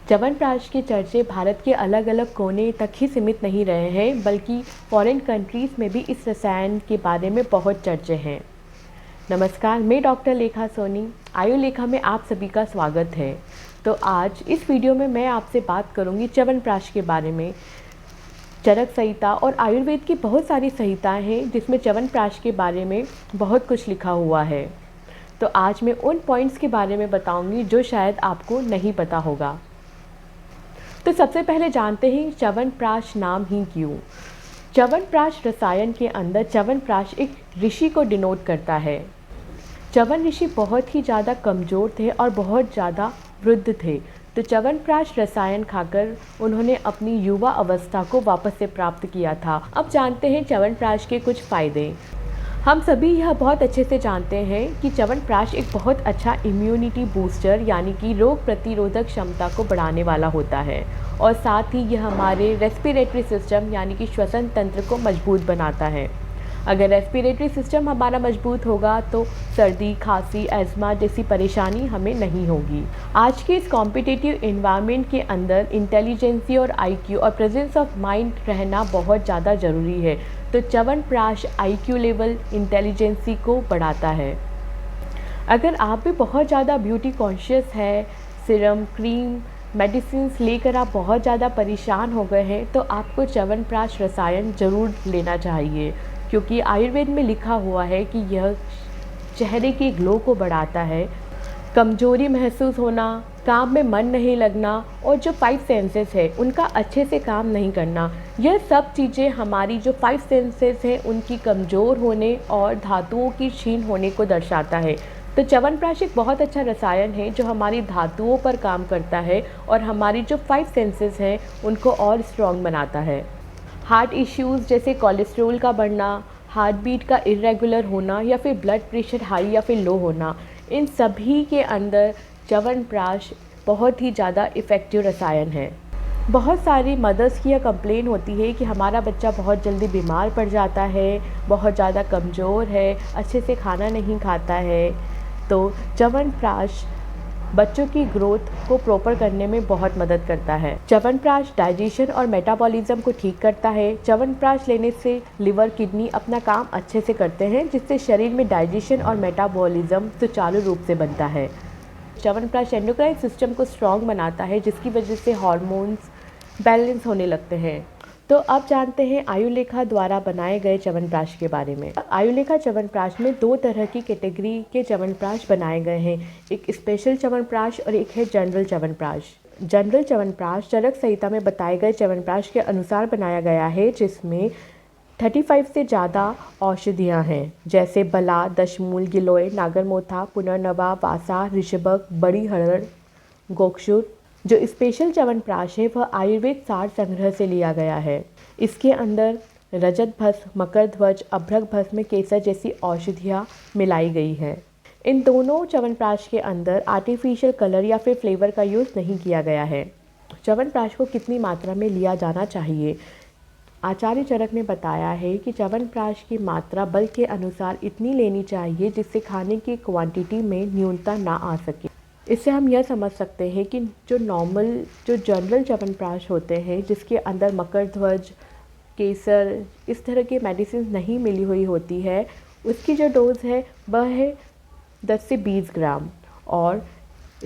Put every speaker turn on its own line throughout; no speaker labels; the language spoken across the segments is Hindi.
च्यवनप्राश के चर्चे भारत के अलग अलग कोने तक ही सीमित नहीं रहे हैं, बल्कि फॉरेन कंट्रीज़ में भी इस रसायन के बारे में बहुत चर्चे हैं। नमस्कार, मैं डॉक्टर लेखा सोनी, आयु लेखा में आप सभी का स्वागत है। तो आज इस वीडियो में मैं आपसे बात करूंगी च्यवनप्राश के बारे में। चरक संहिता और आयुर्वेद की बहुत सारी संहिताएं हैं जिसमें च्यवनप्राश के बारे में बहुत कुछ लिखा हुआ है। तो आज मैं उन पॉइंट्स के बारे में बताऊंगी जो शायद आपको नहीं पता होगा। तो सबसे पहले जानते हैं च्यवनप्राश नाम ही क्यों। च्यवनप्राश रसायन के अंदर च्यवनप्राश एक ऋषि को डिनोट करता है। च्यवन ऋषि बहुत ही ज़्यादा कमज़ोर थे और बहुत ज़्यादा वृद्ध थे, तो च्यवनप्राश रसायन खाकर उन्होंने अपनी युवा अवस्था को वापस से प्राप्त किया था। अब जानते हैं च्यवनप्राश के कुछ फ़ायदे। हम सभी यह बहुत अच्छे से जानते हैं कि च्यवनप्राश एक बहुत अच्छा इम्यूनिटी बूस्टर यानी कि रोग प्रतिरोधक क्षमता को बढ़ाने वाला होता है, और साथ ही यह हमारे रेस्पिरेटरी सिस्टम यानी कि श्वसन तंत्र को मजबूत बनाता है। अगर रेस्पिरेटरी सिस्टम हमारा मजबूत होगा तो सर्दी, खांसी, एज़मा जैसी परेशानी हमें नहीं होगी। आज के इस कॉम्पिटिटिव इन्वायरमेंट के अंदर इंटेलिजेंसी और आईक्यू और प्रेजेंस ऑफ माइंड रहना बहुत ज़्यादा ज़रूरी है, तो च्यवनप्राश आईक्यू लेवल, इंटेलिजेंसी को बढ़ाता है। अगर आप भी बहुत ज़्यादा ब्यूटी कॉन्शियस है, सिरम, क्रीम, मेडिसिन्स लेकर आप बहुत ज़्यादा परेशान हो गए हैं, तो आपको च्यवनप्राश रसायन ज़रूर लेना चाहिए, क्योंकि आयुर्वेद में लिखा हुआ है कि यह चेहरे के ग्लो को बढ़ाता है। कमजोरी महसूस होना, काम में मन नहीं लगना और जो 5 सेंसेस है उनका अच्छे से काम नहीं करना, यह सब चीज़ें हमारी जो 5 सेंसेस हैं उनकी कमज़ोर होने और धातुओं की क्षीण होने को दर्शाता है। तो च्यवनप्राश एक बहुत अच्छा रसायन है जो हमारी धातुओं पर काम करता है और हमारी जो 5 सेंसेस हैं उनको और स्ट्रॉन्ग बनाता है। हार्ट इश्यूज़ जैसे कोलेस्ट्रॉल का बढ़ना, हार्ट बीट का इरेगुलर होना या फिर ब्लड प्रेशर हाई या फिर लो होना, इन सभी के अंदर च्यवनप्राश बहुत ही ज़्यादा इफ़ेक्टिव रसायन है। बहुत सारी मदर्स की यह कंप्लेन होती है कि हमारा बच्चा बहुत जल्दी बीमार पड़ जाता है, बहुत ज़्यादा कमज़ोर है, अच्छे से खाना नहीं खाता है। तो च्यवनप्राश बच्चों की ग्रोथ को प्रॉपर करने में बहुत मदद करता है। च्यवनप्राश डाइजेशन और मेटाबॉलिज्म को ठीक करता है। च्यवनप्राश लेने से लिवर, किडनी अपना काम अच्छे से करते हैं, जिससे शरीर में डाइजेशन और मेटाबॉलिज्म सुचारू रूप से बनता है। च्यवनप्राश एंडोक्राइन सिस्टम को स्ट्रॉन्ग बनाता है, जिसकी वजह से हार्मोन्स बैलेंस होने लगते हैं। तो अब जानते हैं आयुलेखा द्वारा बनाए गए च्यवनप्राश के बारे में। आयुलेखा च्यवनप्राश में 2 तरह की कैटेगरी के च्यवनप्राश बनाए गए हैं, एक स्पेशल च्यवनप्राश और एक है जनरल च्यवनप्राश। जनरल च्यवनप्राश चरक संहिता में बताए गए च्यवनप्राश के अनुसार बनाया गया है, जिसमें 35 से ज़्यादा औषधियाँ हैं, जैसे बला, दशमूल, गिलोय, नागरमोथा, पुनर्नवा, वासा, ऋषभक, बड़ी हरड़, गोक्षुर। जो स्पेशल च्यवनप्राश है वह आयुर्वेद सार संग्रह से लिया गया है। इसके अंदर रजत भस्म, मकरध्वज, अभ्रक भस्म, केसर जैसी औषधियाँ मिलाई गई हैं। इन दोनों च्यवनप्राश के अंदर आर्टिफिशियल कलर या फिर फ्लेवर का यूज़ नहीं किया गया है। च्यवनप्राश को कितनी मात्रा में लिया जाना चाहिए? आचार्य चरक ने बताया है कि च्यवनप्राश की मात्रा बल के अनुसार इतनी लेनी चाहिए जिससे खाने की क्वांटिटी में न्यूनता ना आ सके। इससे हम यह समझ सकते हैं कि जो जनरल च्यवनप्राश होते हैं, जिसके अंदर मकरध्वज, केसर इस तरह के मेडिसिन नहीं मिली हुई होती है, उसकी जो डोज़ है वह है 10 से 20 ग्राम। और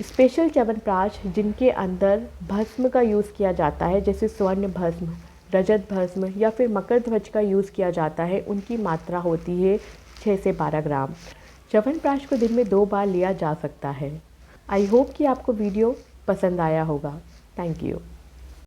स्पेशल च्यवनप्राश जिनके अंदर भस्म का यूज़ किया जाता है, जैसे स्वर्ण भस्म, रजत भस्म या फिर मकरध्वज का यूज़ किया जाता है, उनकी मात्रा होती है 6 से 12 ग्राम। च्यवनप्राश को दिन में 2 बार लिया जा सकता है। आई होप कि आपको वीडियो पसंद आया होगा। Thank you.